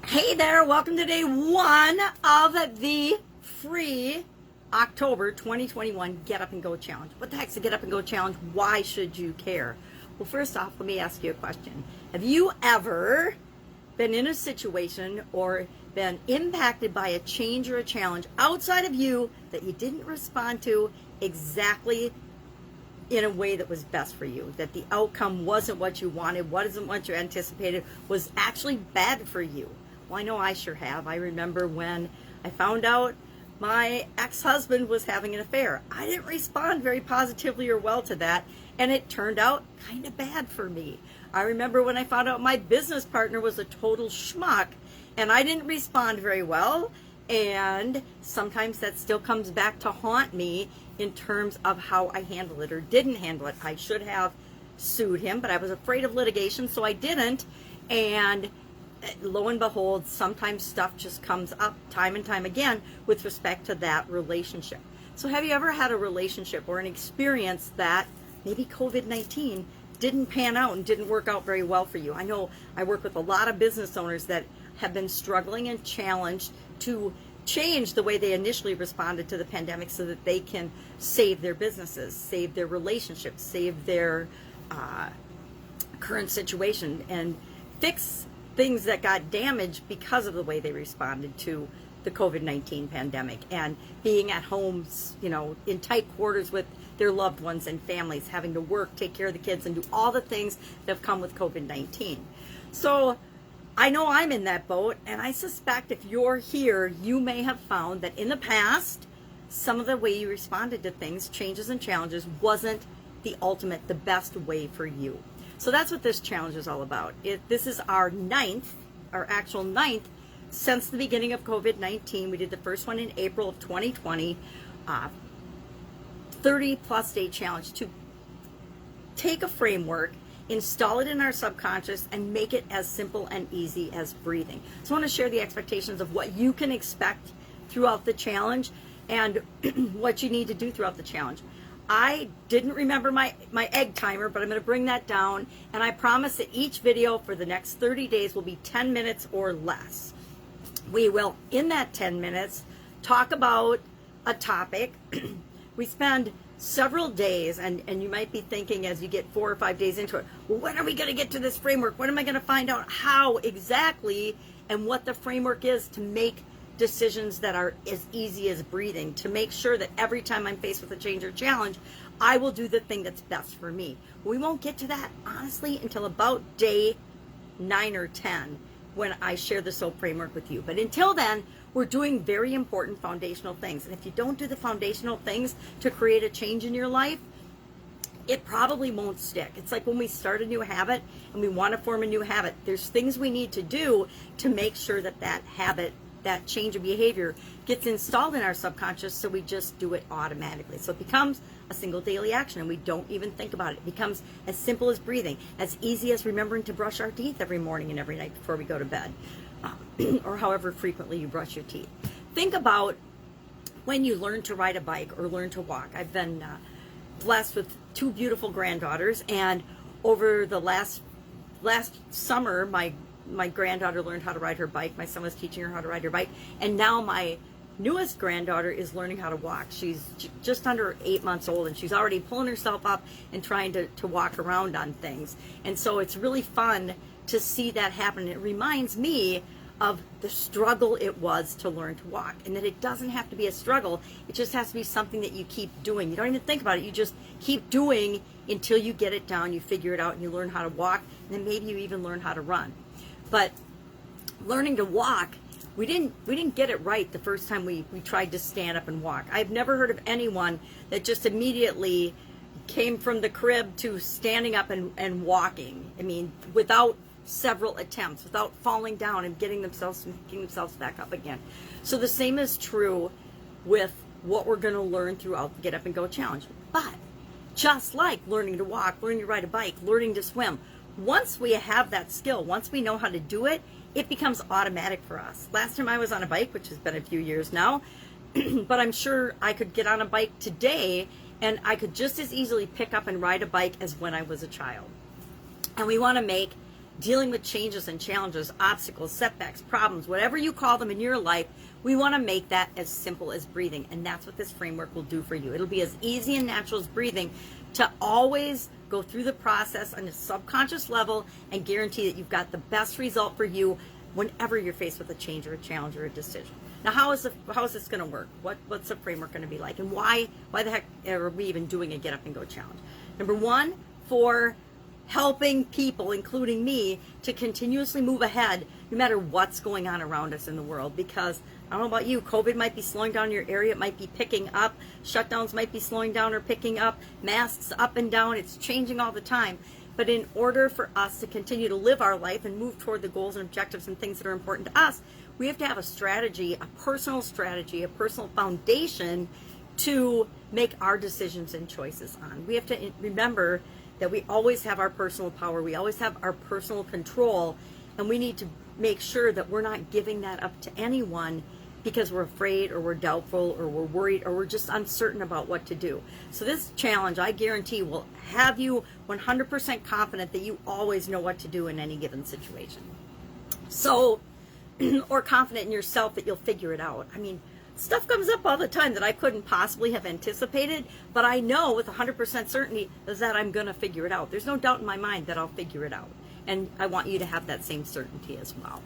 Hey there, welcome to day one of the free October 2021 Get Up and Go Challenge. What the heck's the Get Up and Go Challenge? Why should you care? Well, first off, let me ask you a question. Have you ever been in a situation or been impacted by a change or a challenge outside of you that you didn't respond to exactly in a way that was best for you, that the outcome wasn't what you wanted, wasn't what you anticipated, was actually bad for you? Well, I know I sure have. I remember when I found out my ex-husband was having an affair. I didn't respond very positively or well to that, and it turned out kind of bad for me. I remember when I found out my business partner was a total schmuck, and I didn't respond very well, and sometimes that still comes back to haunt me in terms of how I handled it or didn't handle it. I should have sued him, but I was afraid of litigation, so I didn't, and lo and behold, sometimes stuff just comes up time and time again with respect to that relationship. So have you ever had a relationship or an experience that maybe COVID-19 didn't pan out and didn't work out very well for you? I know I work with a lot of business owners that have been struggling and challenged to change the way they initially responded to the pandemic so that they can save their businesses, save their relationships, save their current situation, and fix things that got damaged because of the way they responded to the COVID-19 pandemic and being at homes, in tight quarters with their loved ones and families, having to work, take care of the kids, and do all the things that have come with COVID-19. So I know I'm in that boat, and I suspect if you're here, you may have found that in the past, some of the way you responded to things, changes and challenges, wasn't the ultimate, the best way for you. So that's what this challenge is all about. This is our actual ninth since the beginning of COVID-19. We did the first one in April of 2020, 30-plus day challenge to take a framework, install it in our subconscious, and make it as simple and easy as breathing. So I want to share the expectations of what you can expect throughout the challenge and what you need to do throughout the challenge. I didn't remember my egg timer, but I'm going to bring that down, and I promise that each video for the next 30 days will be 10 minutes or less. We will, in that 10 minutes, talk about a topic. We spend several days, and you might be thinking as you get 4 or 5 days into it, well, when are we going to get to this framework? When am I going to find out how exactly and what the framework is to make decisions that are as easy as breathing, to make sure that every time I'm faced with a change or challenge, I will do the thing that's best for me. We won't get to that, honestly, until about day 9 or 10 when I share the SOAP framework with you. But until then, we're doing very important foundational things. And if you don't do the foundational things to create a change in your life, it probably won't stick. It's like when we start a new habit and we want to form a new habit, there's things we need to do to make sure that that habit, that change of behavior, gets installed in our subconscious, so we just do it automatically. So it becomes a single daily action and we don't even think about it. It becomes as simple as breathing, as easy as remembering to brush our teeth every morning and every night before we go to bed, or however frequently you brush your teeth. Think about when you learn to ride a bike or learn to walk. I've been blessed with 2 beautiful granddaughters, and over the last summer, my granddaughter learned how to ride her bike. My son was teaching her how to ride her bike. And now my newest granddaughter is learning how to walk. She's just under 8 months old, and she's already pulling herself up and trying to walk around on things. And so it's really fun to see that happen. It reminds me of the struggle it was to learn to walk, and that it doesn't have to be a struggle. It just has to be something that you keep doing. You don't even think about it. You just keep doing until you get it down, you figure it out, and you learn how to walk, and then maybe you even learn how to run. But learning to walk, we didn't get it right the first time we tried to stand up and walk. I've never heard of anyone that just immediately came from the crib to standing up and walking. I mean, without several attempts, without falling down and getting themselves back up again. So the same is true with what we're going to learn throughout the Get Up and Go Challenge. But just like learning to walk, learning to ride a bike, learning to swim, once we have that skill, once we know how to do it, it becomes automatic for us. Last time I was on a bike, which has been a few years now, but I'm sure I could get on a bike today and I could just as easily pick up and ride a bike as when I was a child. And we want to make dealing with changes and challenges, obstacles, setbacks, problems, whatever you call them in your life, we want to make that as simple as breathing. And that's what this framework will do for you. It'll be as easy and natural as breathing to always go through the process on a subconscious level and guarantee that you've got the best result for you whenever you're faced with a change or a challenge or a decision. Now, how is this going to work? What's the framework going to be like? And why the heck are we even doing a Get Up and Go challenge? Number one, for helping people, including me, to continuously move ahead no matter what's going on around us in the world. Because I don't know about you, COVID might be slowing down your area, it might be picking up, shutdowns might be slowing down or picking up, masks up and down, it's changing all the time. But in order for us to continue to live our life and move toward the goals and objectives and things that are important to us, we have to have a strategy, a personal foundation to make our decisions and choices on. We have to remember that we always have our personal power, we always have our personal control, and we need to make sure that we're not giving that up to anyone because we're afraid or we're doubtful or we're worried or we're just uncertain about what to do. So this challenge, I guarantee, will have you 100% confident that you always know what to do in any given situation. So, or confident in yourself that you'll figure it out. I mean, stuff comes up all the time that I couldn't possibly have anticipated, but I know with 100% certainty that I'm going to figure it out. There's no doubt in my mind that I'll figure it out. And I want you to have that same certainty as well.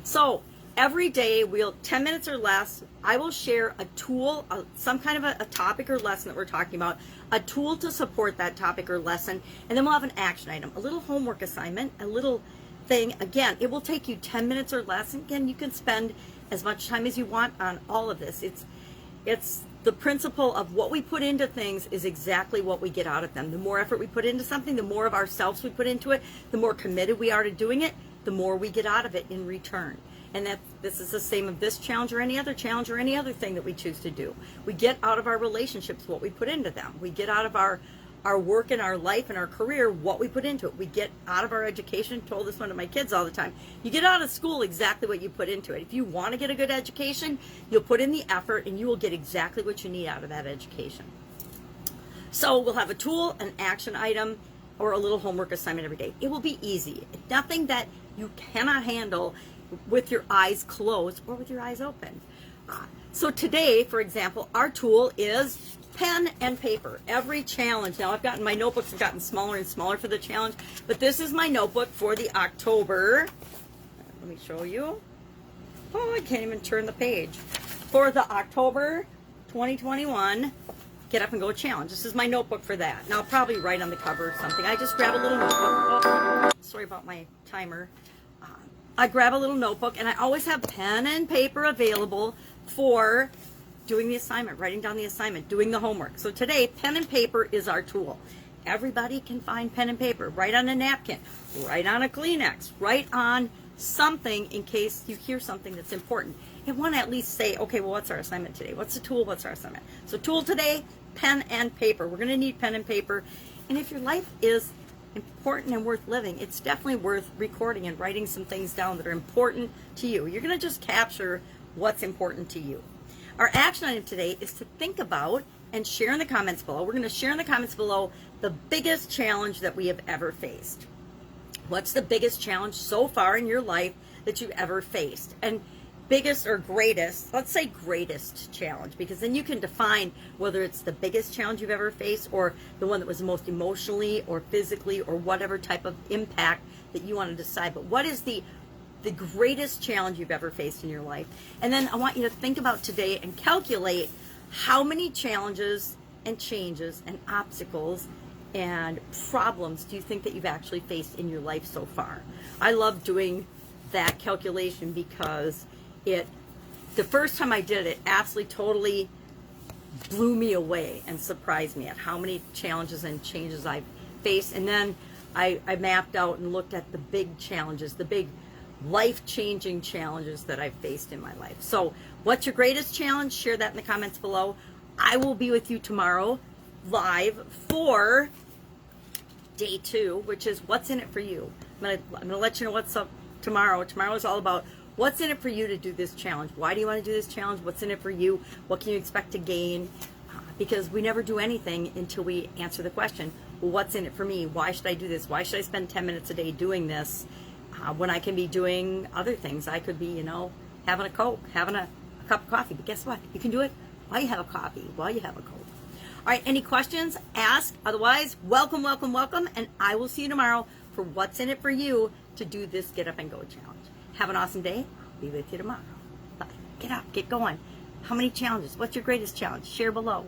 So every day, 10 minutes or less, I will share a tool, some kind of a topic or lesson that we're talking about, a tool to support that topic or lesson, and then we'll have an action item, a little homework assignment, a little thing. Again, it will take you 10 minutes or less, and again, you can spend as much time as you want on all of this. It's the principle of what we put into things is exactly what we get out of them. The more effort we put into something, the more of ourselves we put into it, the more committed we are to doing it, the more we get out of it in return. And this is the same of this challenge or any other challenge or any other thing that we choose to do. We get out of our relationships what we put into them. We get out of our work and our life and our career what we put into it. We get out of our education. I told this one to my kids all the time. You get out of school exactly what you put into it. If you want to get a good education, you'll put in the effort and you will get exactly what you need out of that education. So we'll have a tool, an action item, or a little homework assignment every day. It will be easy. Nothing that you cannot handle with your eyes closed or with your eyes open. So today, for example, our tool is pen and paper. Every challenge. Now my notebooks have gotten smaller and smaller for the challenge, but this is my notebook for the October. Let me show you. Oh, I can't even turn the page. For the October 2021 Get Up and Go challenge. This is my notebook for that. Now I'll probably write on the cover or something. I just grab a little notebook. Oh, sorry about my timer. I grab a little notebook, and I always have pen and paper available for doing the assignment, writing down the assignment, doing the homework. So today, pen and paper is our tool. Everybody can find pen and paper. Write on a napkin, write on a Kleenex, write on something in case you hear something that's important. And want to at least say, okay, well, what's our assignment today? What's the tool? What's our assignment? So tool today, pen and paper. We're going to need pen and paper. And if your life is important and worth living, it's definitely worth recording and writing some things down that are important to you. You're going to just capture what's important to you. Our action item today is to think about and share in the comments below. We're going to share in the comments below the biggest challenge that we have ever faced. What's the biggest challenge so far in your life that you've ever faced? And biggest or greatest, let's say greatest challenge, because then you can define whether it's the biggest challenge you've ever faced or the one that was the most emotionally or physically or whatever type of impact that you want to decide. But what is the greatest challenge you've ever faced in your life? And then I want you to think about today and calculate how many challenges and changes and obstacles and problems do you think that you've actually faced in your life so far? I love doing that calculation because the first time I did it, absolutely totally blew me away and surprised me at how many challenges and changes I've faced. And then I mapped out and looked at the big challenges, the big life-changing challenges that I've faced in my life. So what's your greatest challenge? Share that in the comments below. I will be with you tomorrow live for day 2, which is what's in it for you. I'm gonna let you know what's up tomorrow. Tomorrow is all about what's in it for you to do this challenge. Why do you want to do this challenge? What's in it for you? What can you expect to gain? Because we never do anything until we answer the question, well, what's in it for me? Why should I do this? Why should I spend 10 minutes a day doing this? when I can be doing other things. I could be, having a Coke, having a cup of coffee. But guess what? You can do it while you have a coffee, while you have a Coke. All right, any questions? Ask. Otherwise, welcome, welcome, welcome. And I will see you tomorrow for what's in it for you to do this Get Up and Go challenge. Have an awesome day. I'll be with you tomorrow. Bye. Get up, get going. How many challenges? What's your greatest challenge? Share below.